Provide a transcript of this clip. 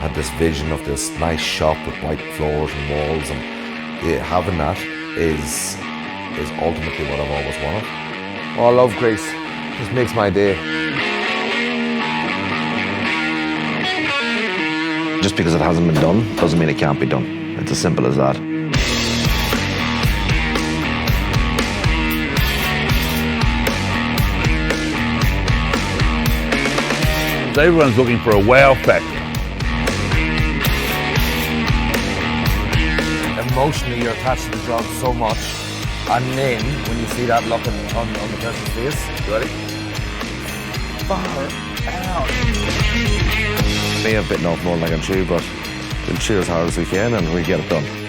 had this vision of this nice shop with white floors and walls, and having that is ultimately what I've always wanted. Oh, I love Greece. Just makes my day. Just because it hasn't been done doesn't mean it can't be done. It's as simple as that. Everyone's looking for a wow factor. Emotionally, you're attached to the job so much. And then, when you see that look on the person's face, you ready? Far out. May have bitten off more than I can chew, but we'll chew as hard as we can and we get it done.